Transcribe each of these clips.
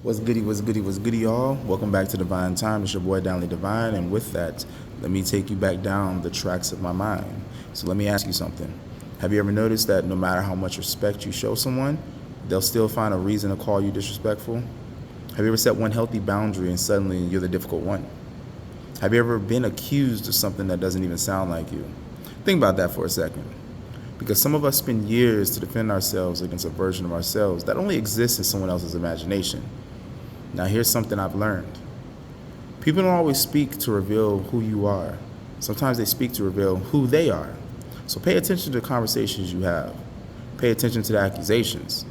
What's goody, y'all? Welcome back to Divine Time. It's your boy, Downly Divine. And with that, let me take you back down the tracks of my mind. So let me ask you something. Have you ever noticed that no matter how much respect you show someone, they'll still find a reason to call you disrespectful? Have you ever set one healthy boundary and suddenly you're the difficult one? Have you ever been accused of something that doesn't even sound like you? Think about that for a second. Because some of us spend years to defend ourselves against a version of ourselves that only exists in someone else's imagination. Now, here's something I've learned. People don't always speak to reveal who you are. Sometimes they speak to reveal who they are. So pay attention to the conversations you have. Pay attention to the accusations.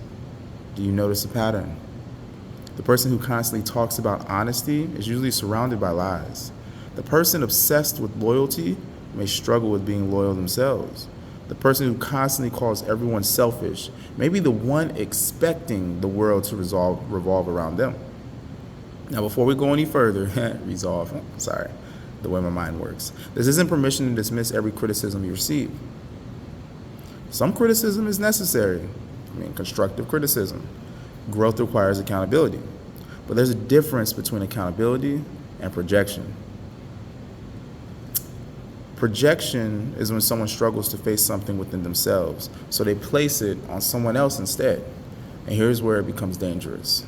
Do you notice a pattern? The person who constantly talks about honesty is usually surrounded by lies. The person obsessed with loyalty may struggle with being loyal themselves. The person who constantly calls everyone selfish may be the one expecting the world to revolve around them. Now, before we go any further, the way my mind works. This isn't permission to dismiss every criticism you receive. Some criticism is necessary. Constructive criticism. Growth requires accountability. But there's a difference between accountability and projection. Projection is when someone struggles to face something within themselves, so they place it on someone else instead. And here's where it becomes dangerous.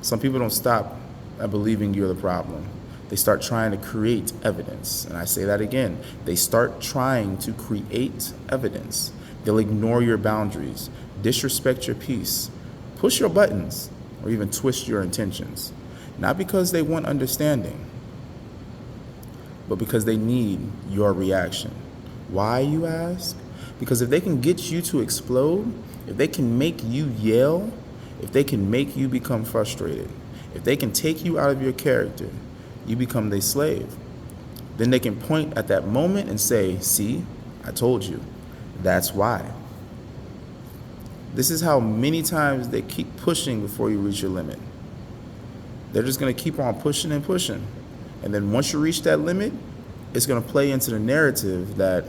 Some people don't stop at believing you're the problem. They start trying to create evidence. And I say that again. They start trying to create evidence. They'll ignore your boundaries, disrespect your peace, push your buttons, or even twist your intentions. Not because they want understanding, but because they need your reaction. Why, you ask? Because if they can get you to explode, if they can make you yell, if they can make you become frustrated, if they can take you out of your character, you become their slave. Then they can point at that moment and say, see, I told you. That's why. This is how many times they keep pushing before you reach your limit. They're just going to keep on pushing and pushing. And then once you reach that limit, it's going to play into the narrative that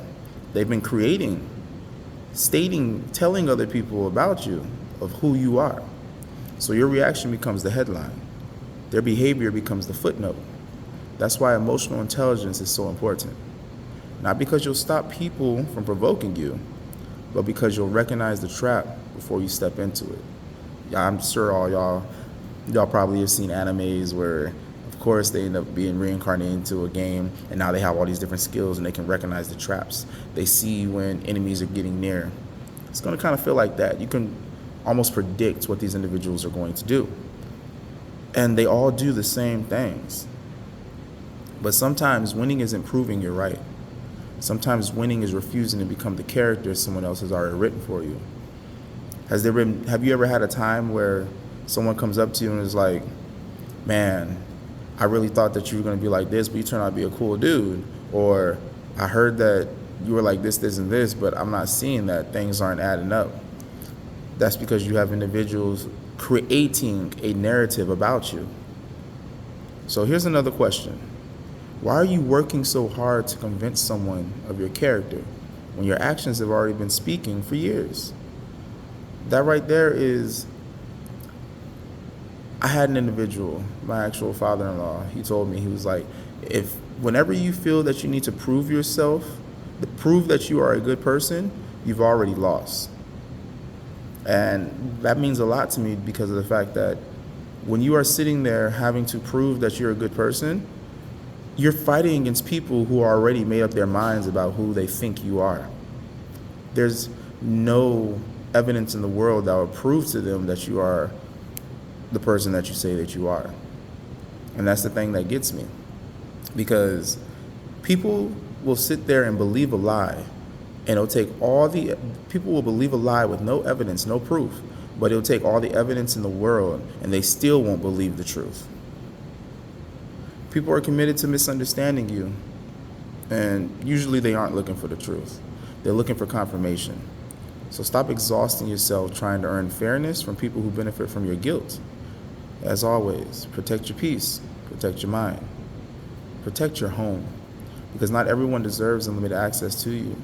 they've been creating, telling other people about you, of who you are. So your reaction becomes the headline. Their behavior becomes the footnote. That's why emotional intelligence is so important. Not because you'll stop people from provoking you, but because you'll recognize the trap before you step into it. Yeah, I'm sure all y'all probably have seen animes where, of course, they end up being reincarnated into a game, and now they have all these different skills and they can recognize the traps. They see when enemies are getting near. It's going to kind of feel like that. You can almost predict what these individuals are going to do. And they all do the same things. But sometimes winning isn't proving you're right. Sometimes winning is refusing to become the character someone else has already written for you. Have you ever had a time where someone comes up to you and is like, man, I really thought that you were going to be like this, but you turned out to be a cool dude. Or I heard that you were like this, and this, but I'm not seeing that. Things aren't adding up. That's because you have individuals creating a narrative about you. So here's another question. Why are you working so hard to convince someone of your character when your actions have already been speaking for years? That right there is... I had an individual, my actual father-in-law, he told me, he was like, whenever you feel that you need to prove yourself, to prove that you are a good person, you've already lost. And that means a lot to me because of the fact that when you are sitting there having to prove that you're a good person, you're fighting against people who are already made up their minds about who they think you are. There's no evidence in the world that will prove to them that you are the person that you say that you are. And that's the thing that gets me. Because people will sit there and believe a lie, and people will believe a lie with no evidence, no proof, but it'll take all the evidence in the world, and they still won't believe the truth. People are committed to misunderstanding you, and usually they aren't looking for the truth. They're looking for confirmation. So stop exhausting yourself trying to earn fairness from people who benefit from your guilt. As always, protect your peace, protect your mind, protect your home, because not everyone deserves unlimited access to you.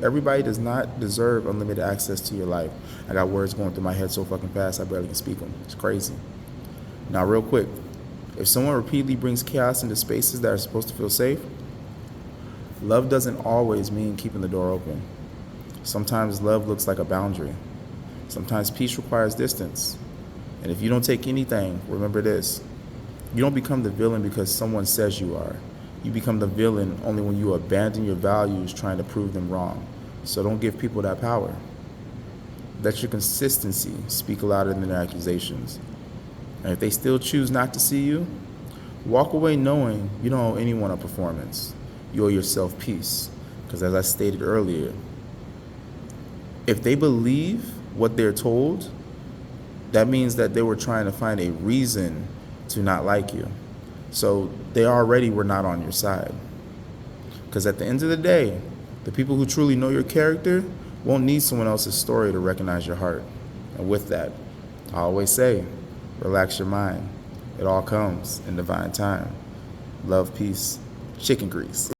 Everybody does not deserve unlimited access to your life. I got words going through my head so fucking fast I barely can speak them. It's crazy. Now, real quick, if someone repeatedly brings chaos into spaces that are supposed to feel safe, love doesn't always mean keeping the door open. Sometimes love looks like a boundary. Sometimes peace requires distance. And if you don't take anything, remember this: you don't become the villain because someone says you are. You become the villain only when you abandon your values trying to prove them wrong. So don't give people that power. Let your consistency speak louder than their accusations. And if they still choose not to see you, walk away knowing you don't owe anyone a performance. You owe yourself peace. Because as I stated earlier, if they believe what they're told, that means that they were trying to find a reason to not like you. So they already were not on your side. Because at the end of the day, the people who truly know your character won't need someone else's story to recognize your heart. And with that, I always say, relax your mind. It all comes in divine time. Love, peace, chicken grease.